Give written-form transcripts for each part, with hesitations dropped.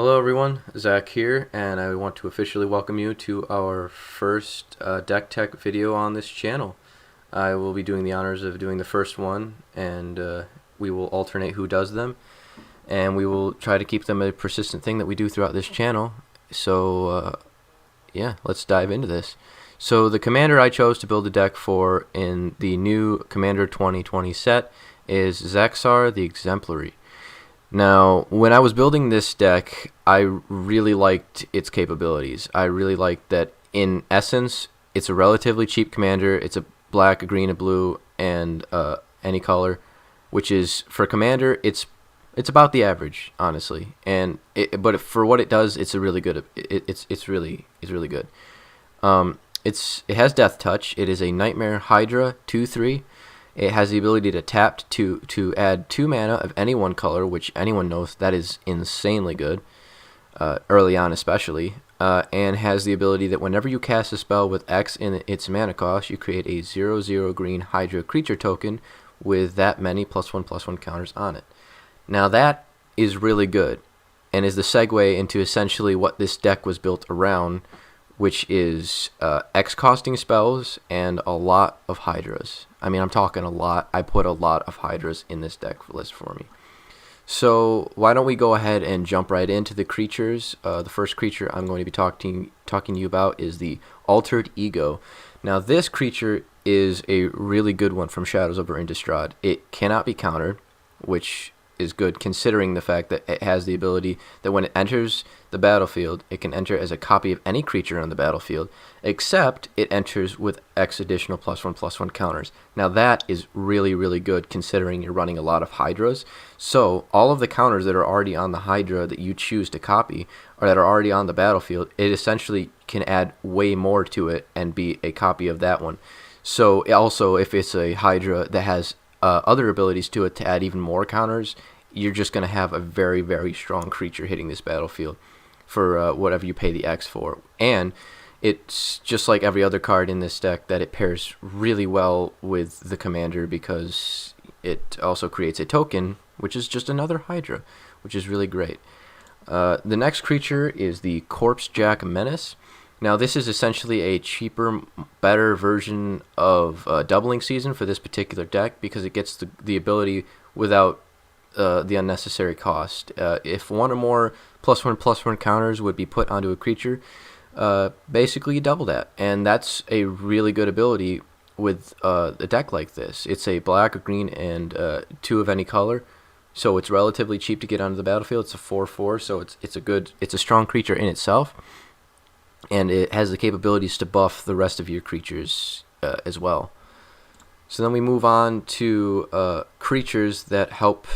Hello everyone, Zach here, and I want to officially welcome you to our first deck tech video on this channel. I will be doing the honors of doing the first one, and we will alternate who does them, and we will try to keep them a persistent thing that we do throughout this channel. So yeah, let's dive into this. So the commander I chose to build a deck for in the new Commander 2020 set is Zaxara the Exemplary. Now, when I was building this deck, I really liked its capabilities. I really liked that, in essence, it's a relatively cheap commander. It's a black, a green, a blue, and any color, which is, for commander, it's about the average, honestly. But for what it does, it's a really good. It's really good. It has Death Touch. It is a Nightmare Hydra 2/3. It has the ability to tap to add 2 mana of any one color, which anyone knows that is insanely good, early on especially, and has the ability that whenever you cast a spell with X in its mana cost, you create a 0/0 green Hydra creature token with that many +1/+1 counters on it. Now that is really good, and is the segue into essentially what this deck was built around, which is X costing spells and a lot of Hydras. I mean, I'm talking a lot. I put a lot of Hydras in this deck list for me. So why don't we go ahead and jump right into the creatures. The first creature I'm going to be talking to you about is the Altered Ego. Now this creature is a really good one from Shadows over Innistrad. It cannot be countered, which is good considering the fact that it has the ability that when it enters the battlefield, it can enter as a copy of any creature on the battlefield, except it enters with X additional +1/+1 counters. Now that is really good considering you're running a lot of Hydras. So all of the counters that are already on the Hydra that you choose to copy, or that are already on the battlefield, it essentially can add way more to it and be a copy of that one. So also, if it's a Hydra that has other abilities to it to add even more counters, you're just going to have a very strong creature hitting this battlefield for whatever you pay the X for. And it's just like every other card in this deck that it pairs really well with the commander because it also creates a token, which is just another Hydra, which is really great. The next creature is the Corpsejack Menace. Now this is essentially a cheaper, better version of Doubling Season for this particular deck because it gets the ability without the unnecessary cost. If one or more +1/+1 counters would be put onto a creature, basically you double that, and that's a really good ability with a deck like this. It's a black, a green, and 2 of any color, so it's relatively cheap to get onto the battlefield. It's a 4/4, so it's a strong creature in itself. And it has the capabilities to buff the rest of your creatures as well. So then we move on to creatures that help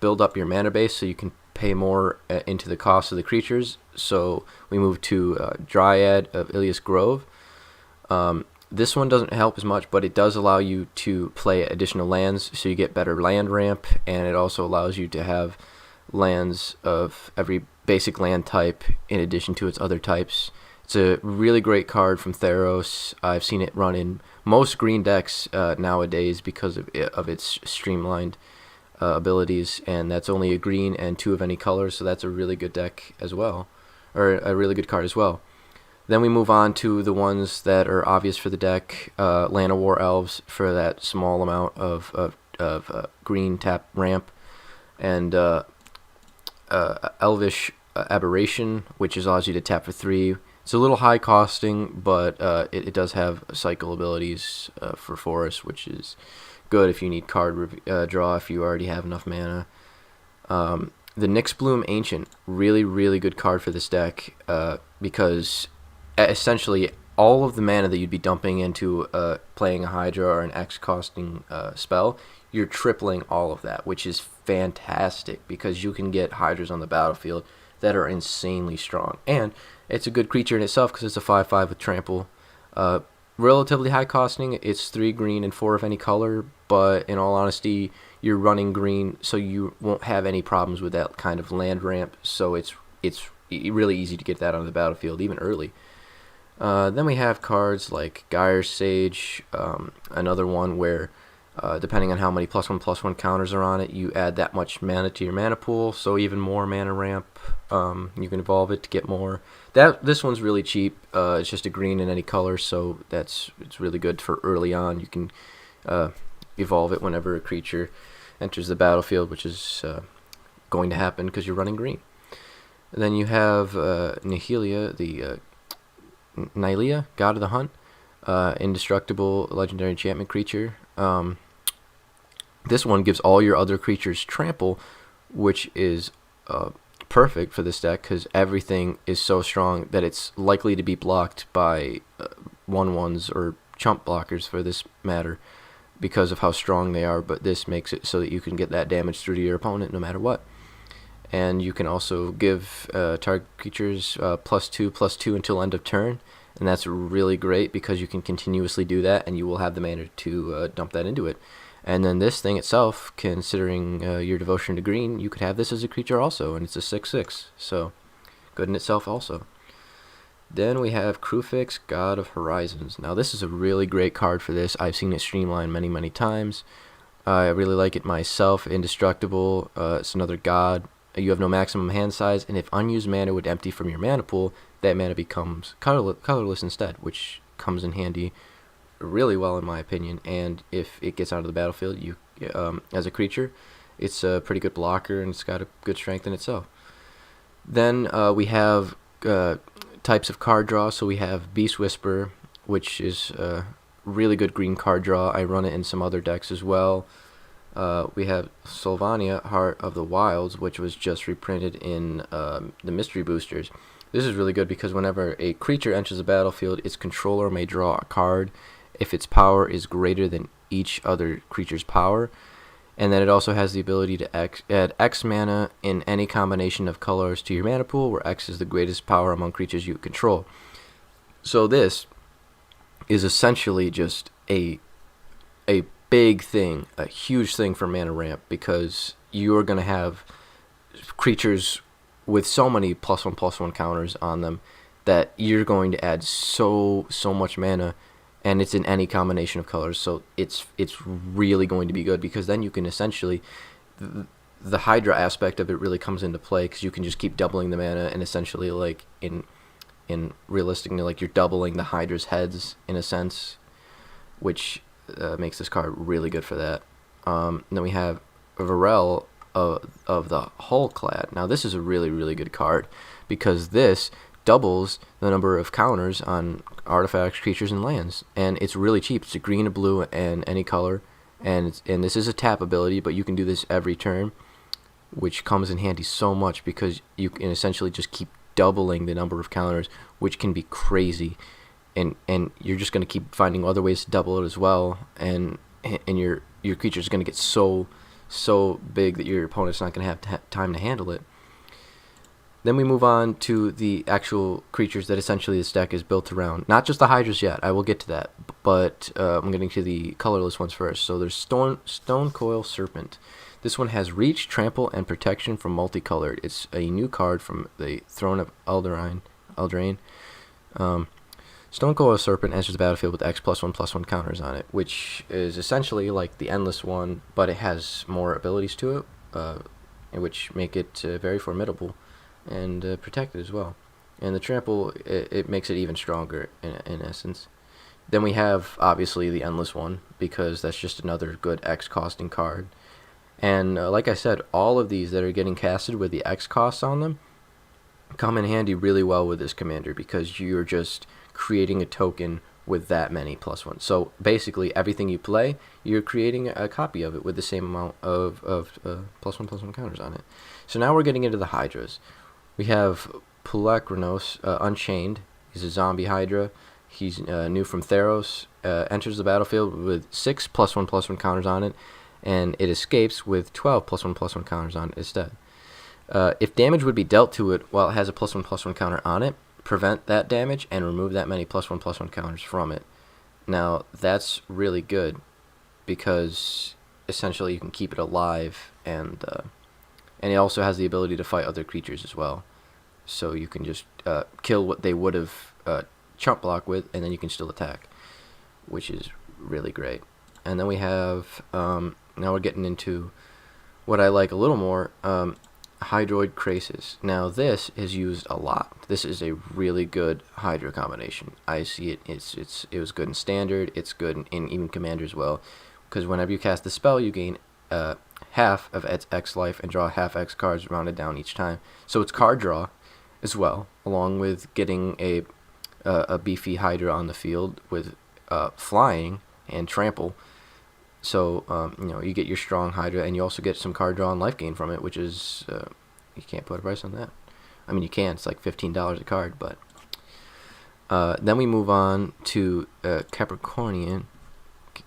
build up your mana base so you can pay more into the cost of the creatures. So we move to Dryad of Ilias Grove. This one doesn't help as much, but it does allow you to play additional lands, so you get better land ramp, and it also allows you to have lands of every basic land type in addition to its other types. It's a really great card from Theros. I've seen it run in most green decks nowadays because of its streamlined abilities, and that's only a green and 2 of any color, so that's a really good deck as well, or a really good card as well. Then we move on to the ones that are obvious for the deck. Land of War Elves for that small amount of green tap ramp, and Elvish Aberration, which allows you to tap for 3. It's a little high costing, but it does have cycle abilities for Forest, which is good if you need card draw if you already have enough mana. The Nyxbloom Ancient, really good card for this deck because essentially all of the mana that you'd be dumping into playing a Hydra or an X costing spell, you're tripling all of that, which is fantastic because you can get Hydras on the battlefield that are insanely strong. And it's a good creature in itself because it's a 5/5 with trample. Relatively high costing. It's 3 green and 4 of any color, but in all honesty, you're running green, so you won't have any problems with that kind of land ramp. So it's really easy to get that on the battlefield, even early. Then we have cards like Gyres Sage, another one where Depending on how many +1/+1 counters are on it, you add that much mana to your mana pool, so even more mana ramp. You can evolve it to get more. This one's really cheap. It's just a green in any color, so it's really good for early on. You can evolve it whenever a creature enters the battlefield, which is going to happen because you're running green. And then you have Nihilea, Nylea, God of the Hunt, indestructible legendary enchantment creature. This one gives all your other creatures trample, which is perfect for this deck because everything is so strong that it's likely to be blocked by 1/1s or chump blockers for this matter because of how strong they are, but this makes it so that you can get that damage through to your opponent no matter what. And you can also give target creatures +2/+2 until end of turn, and that's really great because you can continuously do that and you will have the mana to dump that into it. And then this thing itself, considering your devotion to green, you could have this as a creature also, and it's a 6/6, so good in itself also. Then we have Kruphix, God of Horizons. Now this is a really great card for this. I've seen it streamlined many times. I really like it myself. Indestructible. It's another god. You have no maximum hand size, and if unused mana would empty from your mana pool, that mana becomes colorless instead, which comes in handy really well in my opinion. And if it gets out of the battlefield, you as a creature, it's a pretty good blocker and it's got a good strength in itself. Then we have types of card draw. So we have Beast Whisper, which is a really good green card draw. I run it in some other decks as well. We have Sylvania, Heart of the Wilds, which was just reprinted in the mystery boosters. This is really good because whenever a creature enters the battlefield, its controller may draw a card if its power is greater than each other creature's power. And then it also has the ability to add X mana in any combination of colors to your mana pool, where X is the greatest power among creatures you control. So this is essentially just a big thing, a huge thing for mana ramp, because you're going to have creatures with so many +1/+1 counters on them that you're going to add so much mana, and it's in any combination of colors. So it's really going to be good because then you can essentially, the Hydra aspect of it really comes into play because you can just keep doubling the mana, and essentially like in realistically, like you're doubling the Hydra's heads in a sense, which makes this card really good for that. Then we have Varel of the Hullclad. Now this is a really good card because this doubles the number of counters on artifacts, creatures, and lands, and it's really cheap. It's a green, a blue, and any color, and this is a tap ability, but you can do this every turn, which comes in handy so much because you can essentially just keep doubling the number of counters, which can be crazy, and you're just going to keep finding other ways to double it as well, and your creature is going to get so big that your opponent's not going to have time to handle it. Then we move on to the actual creatures that essentially this deck is built around. Not just the Hydras yet, I will get to that, but I'm getting to the colorless ones first. So there's Stone Coil Serpent. This one has reach, trample, and protection from multicolored. It's a new card from the Throne of Eldraine. Stone Coil Serpent enters the battlefield with X +1/+1 counters on it, which is essentially like the Endless one, but it has more abilities to it, which make it very formidable and protected as well. And the trample, it makes it even stronger in essence. Then we have obviously the Endless one, because that's just another good X costing card. And like I said, all of these that are getting casted with the X costs on them come in handy really well with this commander, because you're just creating a token with that many +1. So basically everything you play, you're creating a copy of it with the same amount of +1/+1 counters on it. So now we're getting into the Hydras. We have Pulakrinos, Unchained. He's a zombie Hydra. He's new from Theros. Enters the battlefield with 6 +1/+1 counters on it, and it escapes with 12 +1/+1 counters on it instead. If damage would be dealt to it while it has a +1/+1 counter on it, prevent that damage and remove that many +1/+1 counters from it. Now that's really good because essentially you can keep it alive, and it also has the ability to fight other creatures as well. So you can just kill what they would have chump block with, and then you can still attack, which is really great. And then we have, now we're getting into what I like a little more, Hydroid Crisis. Now this is used a lot. This is a really good Hydra combination. I see it. It was good in Standard. It's good in even Commander as well, because whenever you cast the spell, you gain half of its X life and draw half X cards rounded down each time. So it's card draw as well, along with getting a beefy Hydra on the field with flying and trample. So, you get your strong Hydra, and you also get some card draw and life gain from it, which is, you can't put a price on that. I mean, you can. It's like $15 a card, but... then we move on to Capricornian.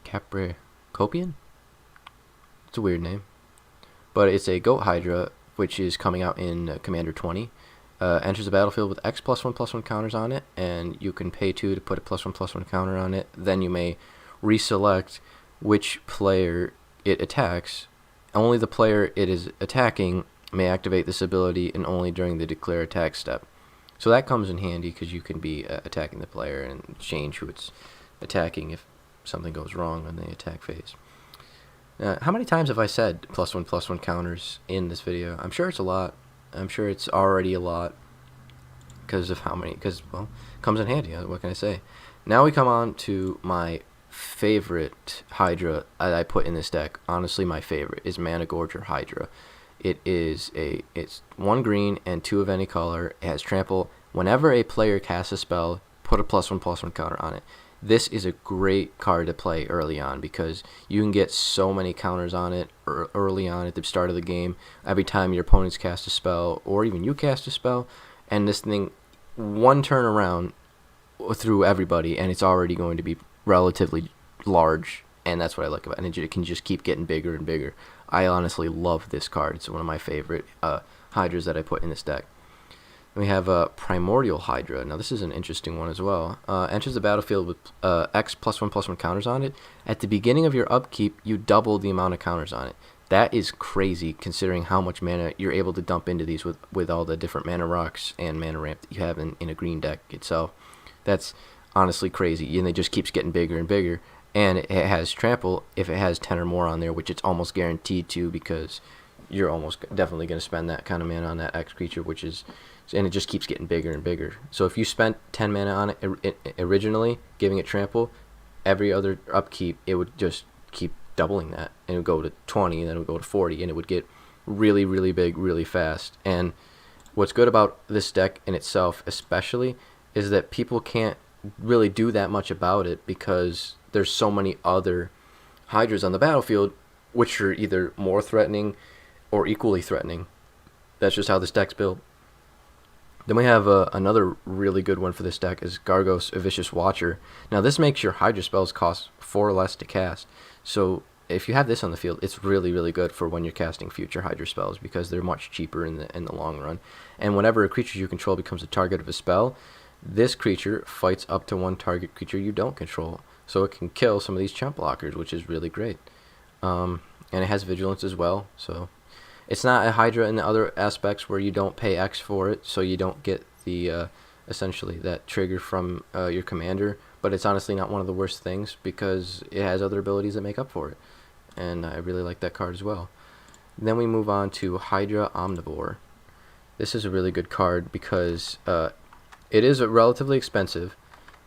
Capricopian? It's a weird name. But it's a Goat Hydra, which is coming out in Commander 20. Enters the battlefield with X +1/+1 counters on it, and you can pay 2 to put a +1/+1 counter on it. Then you may reselect which player it attacks. Only the player it is attacking may activate this ability, and only during the declare attack step. So that comes in handy because you can be attacking the player and change who it's attacking if something goes wrong on the attack phase. How many times have I said +1/+1 counters in this video? I'm sure it's a lot. I'm sure it's already a lot because of how many, well, it comes in handy. What can I say? Now we come on to my favorite Hydra that I put in this deck. Honestly, my favorite is Mana Gorger Hydra. It's 1 green and 2 of any color. It has trample. Whenever a player casts a spell, put a +1/+1 counter on it. This is a great card to play early on because you can get so many counters on it early on at the start of the game. Every time your opponents cast a spell, or even you cast a spell, and this thing, one turn around through everybody, and it's already going to be relatively large, and that's what I like about it. And it can just keep getting bigger and bigger. I honestly love this card. It's one of my favorite Hydras that I put in this deck. We have Primordial Hydra. Now this is an interesting one as well. Enters the battlefield with X +1/+1 counters on it. At the beginning of your upkeep, you double the amount of counters on it. That is crazy considering how much mana you're able to dump into these with all the different mana rocks and mana ramp that you have in a green deck itself. That's honestly crazy, and it just keeps getting bigger and bigger. And it has trample if it has 10 or more on there, which it's almost guaranteed to because you're almost definitely going to spend that kind of mana on that X creature, and it just keeps getting bigger and bigger. So if you spent 10 mana on it originally, giving it trample, every other upkeep, it would just keep doubling that. And it would go to 20, and then it would go to 40, and it would get really, really big, really fast. And what's good about this deck in itself, especially, is that people can't really do that much about it because there's so many other Hydras on the battlefield, which are either more threatening or equally threatening. That's just how this deck's built. Then we have another really good one for this deck is Gargos, a Vicious Watcher. Now this makes your Hydra spells cost 4 less to cast. So if you have this on the field, it's really, really good for when you're casting future Hydra spells because they're much cheaper in the long run. And whenever a creature you control becomes a target of a spell, this creature fights up to 1 target creature you don't control. So it can kill some of these chump blockers, which is really great. And it has Vigilance as well, so... It's not a Hydra in the other aspects where you don't pay X for it, so you don't get the essentially that trigger from your commander. But it's honestly not one of the worst things because it has other abilities that make up for it, and I really like that card as well. Then we move on to Hydra Omnivore. This is a really good card because it is relatively expensive.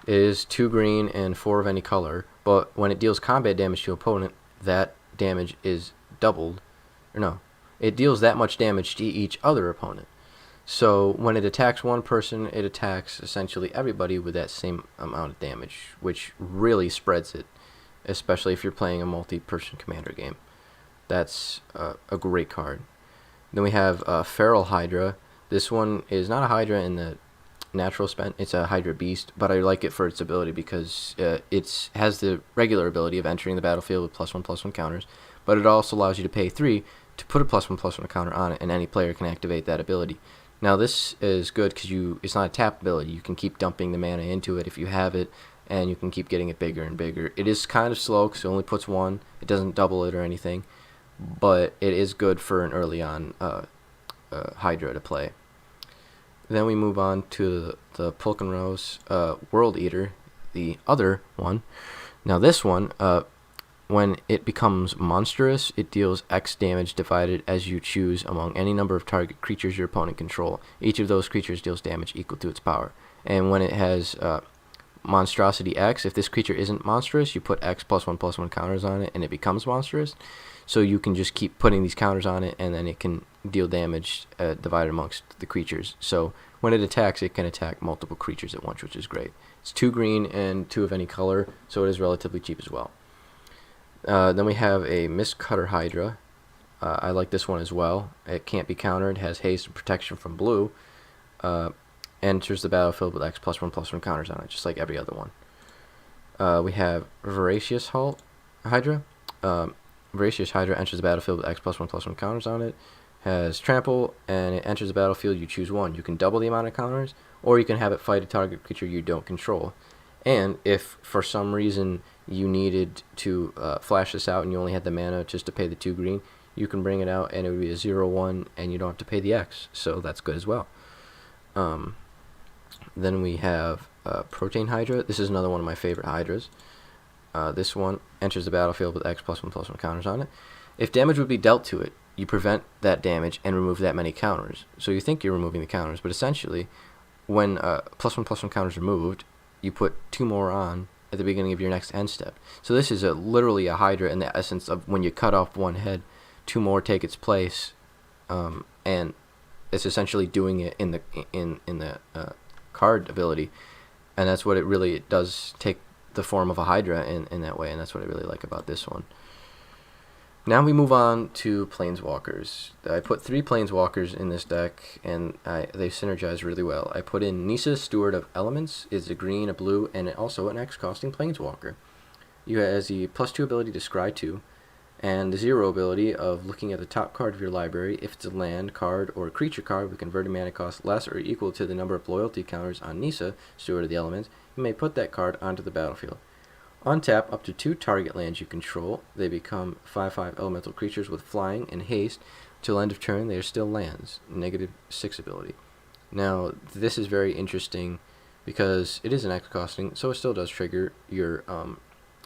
It is 2 green and 4 of any color, but when it deals combat damage to your opponent, that damage is doubled, or no. It deals that much damage to each other opponent. So when it attacks one person, it attacks essentially everybody with that same amount of damage, which really spreads it, especially if you're playing a multi-person commander game. That's a great card. Then we have Feral Hydra. This one is not a Hydra in the natural spent. It's a Hydra Beast, but I like it for its ability because it has the regular ability of entering the battlefield with +1/+1 counters, but it also allows you to pay 3 to put a +1/+1 counter on it, and any player can activate that ability. Now this is good because it's not a tap ability. You can keep dumping the mana into it if you have it, and you can keep getting it bigger and bigger. It is kind of slow because it only puts 1. It doesn't double it or anything, but it is good for an early on Hydra to play. Then we move on to the Pulkenrose World Eater, the other one. Now this one, when it becomes monstrous, it deals X damage divided as you choose among any number of target creatures your opponent control. Each of those creatures deals damage equal to its power. And when it has monstrosity X, if this creature isn't monstrous, you put X +1/+1 counters on it, and it becomes monstrous. So you can just keep putting these counters on it, and then it can deal damage divided amongst the creatures. So when it attacks, it can attack multiple creatures at once, which is great. It's 2 green and 2 of any color, so it is relatively cheap as well. Then we have a Mistcutter Hydra. I like this one as well. It can't be countered, has haste and protection from blue. Enters the battlefield with X +1/+1 counters on it, just like every other one. We have Voracious Hydra. Voracious Hydra enters the battlefield with X +1/+1 counters on it. Has trample, and it enters the battlefield. You choose one. You can double the amount of counters, or you can have it fight a target creature you don't control. And if for some reason you needed to flash this out and you only had the mana just to pay the 2 green, you can bring it out and it would be a 0/1 and you don't have to pay the X, so that's good as well. Then we have Protein Hydra. This is another one of my favorite Hydras. This one enters the battlefield with X +1/+1 counters on it. If damage would be dealt to it, you prevent that damage and remove that many counters. So you think you're removing the counters, but essentially, when +1/+1 counters are removed, you put 2 more on at the beginning of your next end step. So this is literally a Hydra in the essence of when you cut off one head, 2 more take its place, and it's essentially doing it in the card ability, and that's what it does, take the form of a Hydra in that way, and that's what I really like about this one. Now we move on to Planeswalkers. I put 3 Planeswalkers in this deck, and they synergize really well. I put in Nissa, Steward of Elements. It's a green, a blue, and also an X-costing Planeswalker. You has the +2 ability to scry 2, and the 0 ability of looking at the top card of your library. If it's a land card or a creature card with converted mana cost less or equal to the number of loyalty counters on Nissa, Steward of the Elements, you may put that card onto the battlefield. Untap up to 2 target lands you control. They become 5/5 elemental creatures with flying and haste. Till end of turn, they are still lands. -6 ability. Now, this is very interesting because it is an X-costing, so it still does trigger your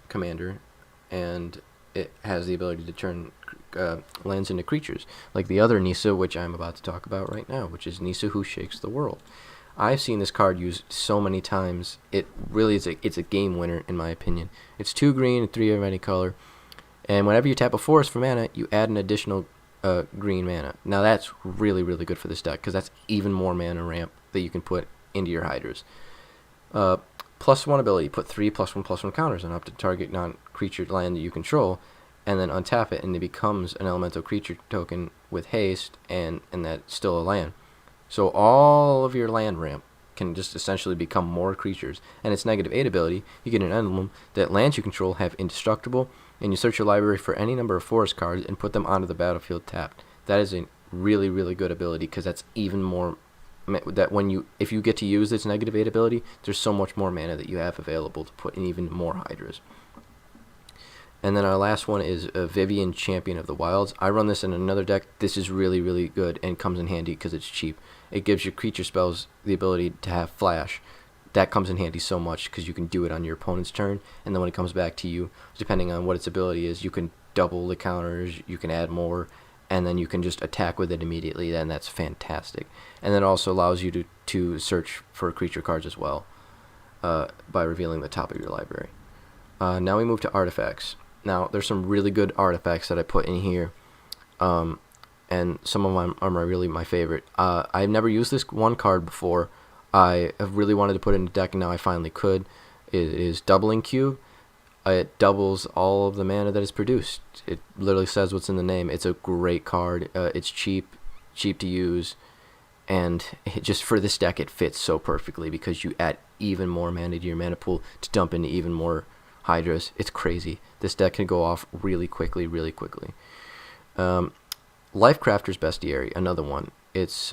commander, and it has the ability to turn lands into creatures, like the other Nissa, which I'm about to talk about right now, which is Nissa Who Shakes the World. I've seen this card used so many times. It really is it's a game winner in my opinion. It's 2 green and 3 of any color, and whenever you tap a forest for mana, you add an additional green mana. Now that's really, really good for this deck because that's even more mana ramp that you can put into your Hydras. +1 ability, put 3 +1/+1 counters on up to target non-creature land that you control, and then untap it, and it becomes an elemental creature token with haste, and that's still a land. So all of your land ramp can just essentially become more creatures. And its -8 ability, you get an emblem that lands you control have indestructible, and you search your library for any number of forest cards and put them onto the battlefield tapped. That is a really, really good ability because that's even more that if you get to use this -8 ability, there's so much more mana that you have available to put in even more Hydras. And then our last one is Vivien, Champion of the Wilds. I run this in another deck. This is really, really good and comes in handy because it's cheap. It gives your creature spells the ability to have flash. That comes in handy so much because you can do it on your opponent's turn, and then when it comes back to you, depending on what its ability is, you can double the counters, you can add more, and then you can just attack with it immediately. Then that's fantastic. And then it also allows you to search for creature cards as well by revealing the top of your library. Now we move to artifacts. Now, there's some really good artifacts that I put in here, and some of them are really my favorite. I've never used this one card before. I have really wanted to put it in the deck, and now I finally could. It is Doubling Cube. It doubles all of the mana that is produced. It literally says what's in the name. It's a great card. It's cheap to use, and just for this deck, it fits so perfectly because you add even more mana to your mana pool to dump into even more Hydras. It's crazy. This deck can go off really quickly. Lifecrafter's Bestiary, another one. It's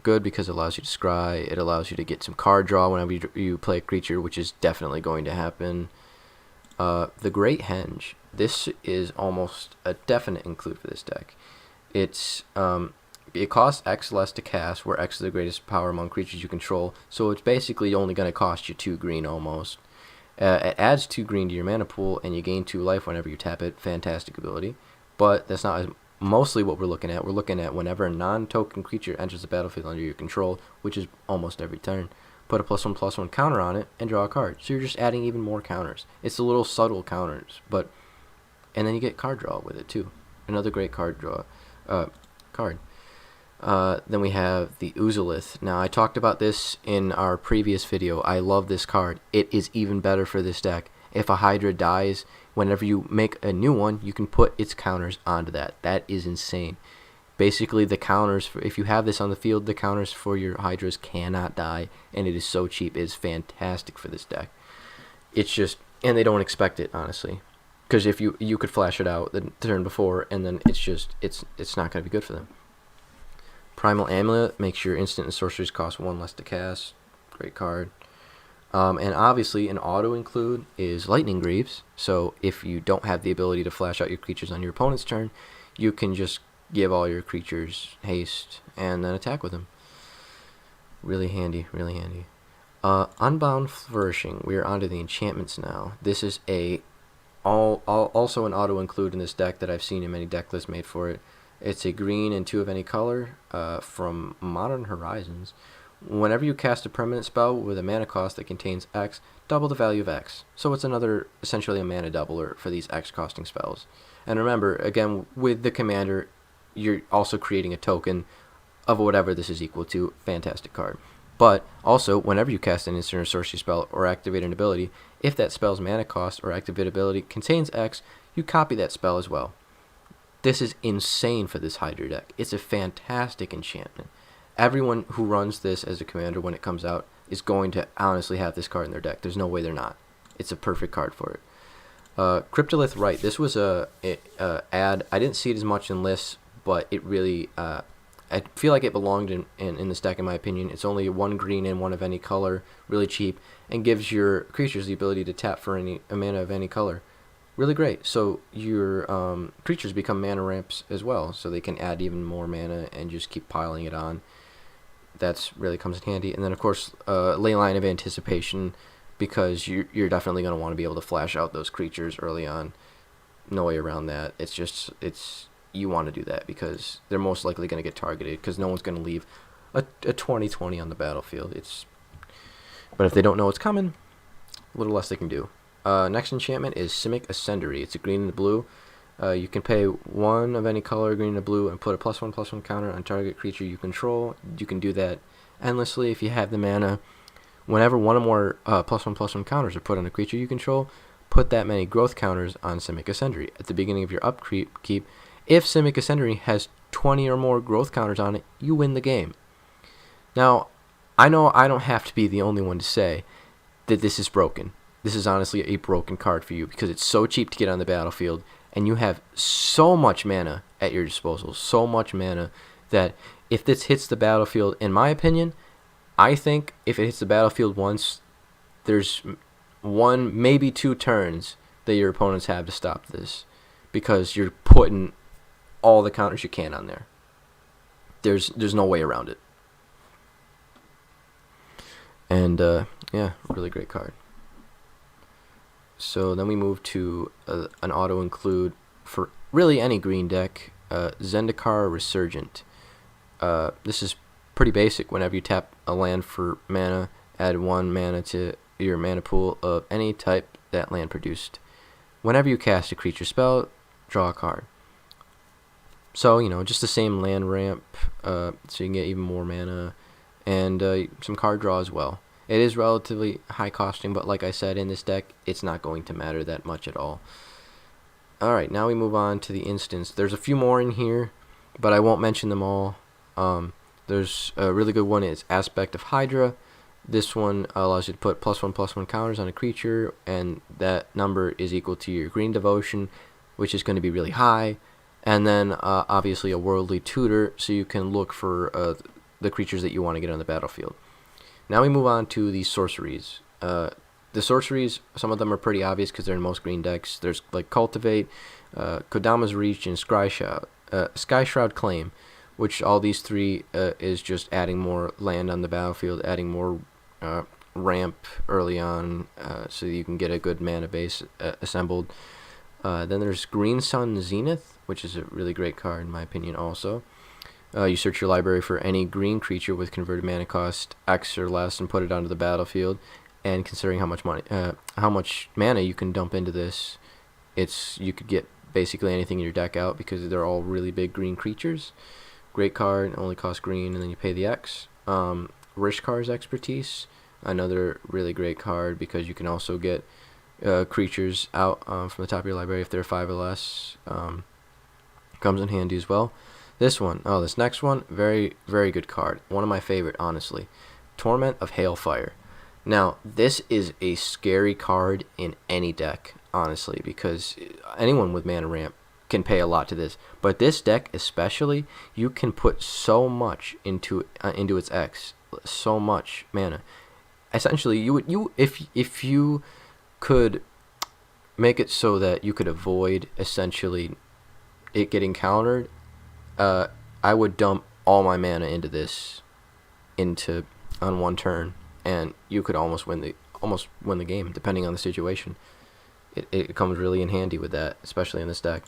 good because it allows you to scry. It allows you to get some card draw whenever you play a creature, which is definitely going to happen. The Great Henge. This is almost a definite include for this deck. It costs X less to cast, where X is the greatest power among creatures you control, so it's basically only going to cost you 2 green almost. It adds 2 green to your mana pool, and you gain 2 life whenever you tap it. Fantastic ability. But that's not mostly what we're looking at. We're looking at whenever a non-token creature enters the battlefield under your control, which is almost every turn, put a +1/+1 counter on it and draw a card. So you're just adding even more counters. It's the little subtle counters, and then you get card draw with it too. Another great card draw card. Then we have the Uzalith. Now I talked about this in our previous video. I love this card. It is even better for this deck. If a Hydra dies, whenever you make a new one, you can put its counters onto that. That is insane. Basically, the counters, if you have this on the field, the counters for your Hydras cannot die, and it is so cheap. It is fantastic for this deck. It's just, and they don't expect it, honestly. Because if you could flash it out the turn before, and then it's not going to be good for them. Primal Amulet makes your instant and sorceries cost 1 less to cast. Great card. And obviously an auto include is Lightning Greaves. So if you don't have the ability to flash out your creatures on your opponent's turn, you can just give all your creatures haste and then attack with them. Really handy, really handy. Unbound Flourishing. We are onto the enchantments now. This is also an auto include in this deck that I've seen in many deck lists made for it. It's a green and 2 of any color from Modern Horizons. Whenever you cast a permanent spell with a mana cost that contains X, double the value of X. So it's essentially a mana doubler for these X costing spells. And remember, again, with the commander, you're also creating a token of whatever this is equal to. Fantastic card. But also, whenever you cast an instant or sorcery spell or activate an ability, if that spell's mana cost or activate ability contains X, you copy that spell as well. This is insane for this Hydra deck. It's a fantastic enchantment. Everyone who runs this as a commander when it comes out is going to honestly have this card in their deck. There's no way they're not. It's a perfect card for it. Cryptolith Rite. This was a ad. I didn't see it as much in lists, but it really, I feel like it belonged in this deck in my opinion. It's only 1 green and 1 of any color, really cheap, and gives your creatures the ability to tap for a mana of any color. Really great. So your creatures become mana ramps as well, so they can add even more mana and just keep piling it on. That's really comes in handy. And then of course, Leyline of Anticipation, because you're definitely going to want to be able to flash out those creatures early on. No way around that. You want to do that because they're most likely going to get targeted because no one's going to leave a 20/20 on the battlefield. But if they don't know it's coming, a little less they can do. Next enchantment is Simek Ascender. It's a green and a blue. You can pay 1 of any color, green and blue, and put a +1/+1 counter on target creature you control. You can do that endlessly if you have the mana. Whenever 1 or more +1/+1 counters are put on a creature you control, put that many growth counters on Simek Ascender. At the beginning of your upkeep, if Simek Ascender has 20 or more growth counters on it, you win the game. Now, I know I don't have to be the only one to say that this is broken. This is honestly a broken card for you because it's so cheap to get on the battlefield and you have so much mana at your disposal, so much mana that if this hits the battlefield, in my opinion, I think if it hits the battlefield once, there's 1, maybe 2 turns that your opponents have to stop this because you're putting all the counters you can on there. There's no way around it. And yeah, really great card. So then we move to an auto include for really any green deck, Zendikar Resurgent. This is pretty basic. Whenever you tap a land for mana, add 1 mana to your mana pool of any type that land produced. Whenever you cast a creature spell, draw a card. So, just the same land ramp, so you can get even more mana, and some card draw as well. It is relatively high costing, but like I said, in this deck, it's not going to matter that much at all. Alright, now we move on to the instants. There's a few more in here, but I won't mention them all. There's a really good one, it's Aspect of Hydra. This one allows you to put +1/+1 counters on a creature, and that number is equal to your green devotion, which is going to be really high. And then, obviously, a Worldly Tutor, so you can look for the creatures that you want to get on the battlefield. Now we move on to the sorceries. The sorceries, some of them are pretty obvious because they're in most green decks. There's like Cultivate, Kodama's Reach, and Sky Shroud Claim, which all these 3 is just adding more land on the battlefield, adding more ramp early on, so you can get a good mana base assembled. Then there's Green Sun Zenith, which is a really great card in my opinion also. You search your library for any green creature with converted mana cost X or less and put it onto the battlefield. And considering how much mana you can dump into this, you could get basically anything in your deck out because they're all really big green creatures. Great card, only costs green, and then you pay the X. Rishkar's Expertise, another really great card because you can also get creatures out from the top of your library if they're 5 or less. Comes in handy as well. This next one, very, very good card. One of my favorite, honestly. Torment of Hailfire. Now, this is a scary card in any deck, honestly, because anyone with mana ramp can pay a lot to this. But this deck especially, you can put so much into its X, so much mana. Essentially, if you could make it so that you could avoid essentially it getting countered, I would dump all my mana into this on one turn, and you could almost win the game depending on the situation. It comes really in handy with that, especially in this deck.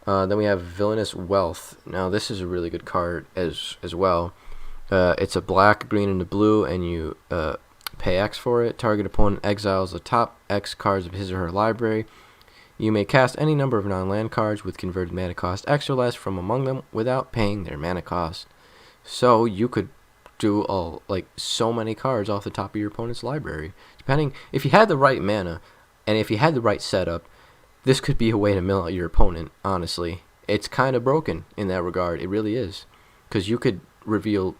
Then we have Villainous Wealth. Now this is a really good card as well. It's a black, green, and a blue, and you pay X for it. Target opponent exiles the top X cards of his or her library. You may cast any number of non-land cards with converted mana cost X or less from among them without paying their mana cost. So you could do so many cards off the top of your opponent's library. Depending if you had the right mana and if you had the right setup, this could be a way to mill out your opponent. Honestly, it's kind of broken in that regard. It really is, because you could you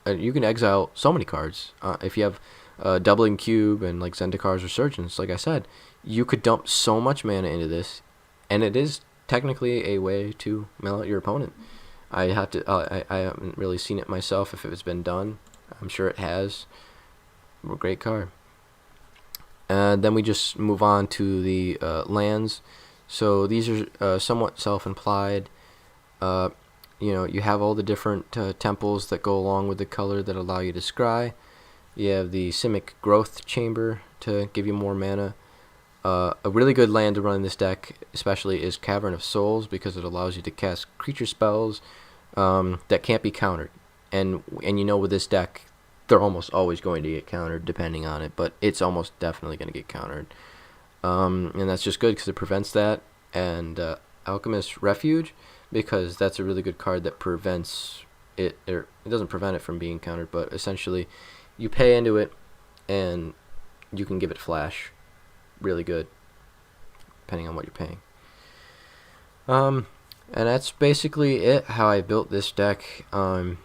can exile so many cards. If you have Doubling Cube and like Zendikar's Resurgence, like I said, you could dump so much mana into this, and it is technically a way to mill out your opponent. I haven't really seen it myself if it's been done. I'm sure it has. A great card. Then we just move on to the lands. So these are somewhat self-implied. You have all the different temples that go along with the color that allow you to scry. You have the Simek Growth Chamber to give you more mana. A really good land to run in this deck, especially, is Cavern of Souls, because it allows you to cast creature spells that can't be countered. And with this deck, they're almost always going to get countered, depending on it, but it's almost definitely going to get countered. And that's just good because it prevents that. And Alchemist's Refuge, because that's a really good card that prevents it, or it doesn't prevent it from being countered, but essentially you pay into it and you can give it flash. Really good, depending on what you're paying. And that's basically it, how I built this deck. I'm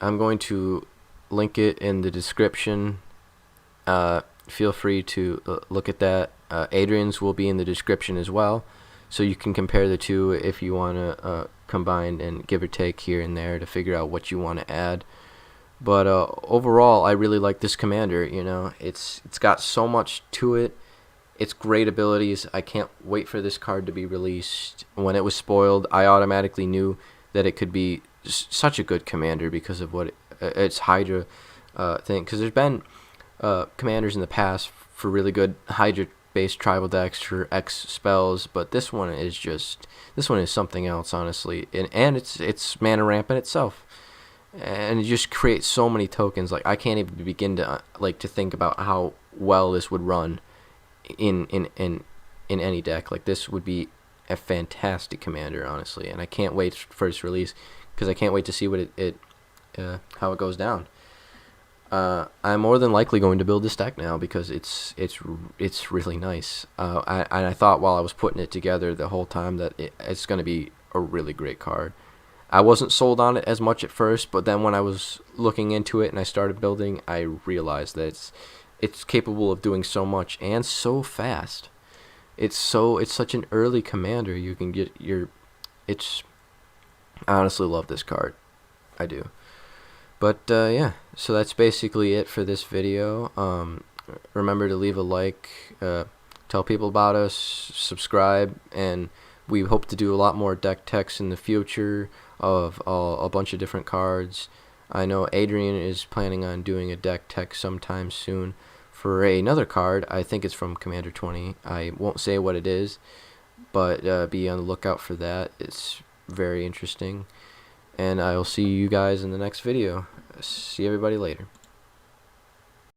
going to link it in the description. Feel free to look at that. Adrian's will be in the description as well, so you can compare the two if you want to combine and give or take here and there to figure out what you want to add. But overall, I really like this commander. It's got so much to it. It's great abilities. I can't wait for this card to be released. When it was spoiled, I automatically knew that it could be such a good commander because of what its Hydra thing. Because there's been commanders in the past for really good Hydra-based tribal decks for X spells, but this one is something else, honestly. And it's mana ramp in itself. And it just creates so many tokens. Like, I can't even begin to to think about how well this would run in any deck. Like, this would be a fantastic commander, honestly, and I can't wait for its release because I can't wait to see what how it goes down. I'm more than likely going to build this deck now because it's really nice. I thought while I was putting it together the whole time that it's going to be a really great card. I wasn't sold on it as much at first, but then when I was looking into it and I started building, I realized that it's capable of doing so much and so fast. It's such an early commander. You can get I honestly love this card. I do. But yeah, so that's basically it for this video. Remember to leave a like, tell people about us, subscribe, and we hope to do a lot more deck techs in the future of a bunch of different cards. I know Adrian is planning on doing a deck tech sometime soon for another card. I think it's from Commander 20. I won't say what it is, but be on the lookout for that. It's very interesting. And I will see you guys in the next video. See everybody later.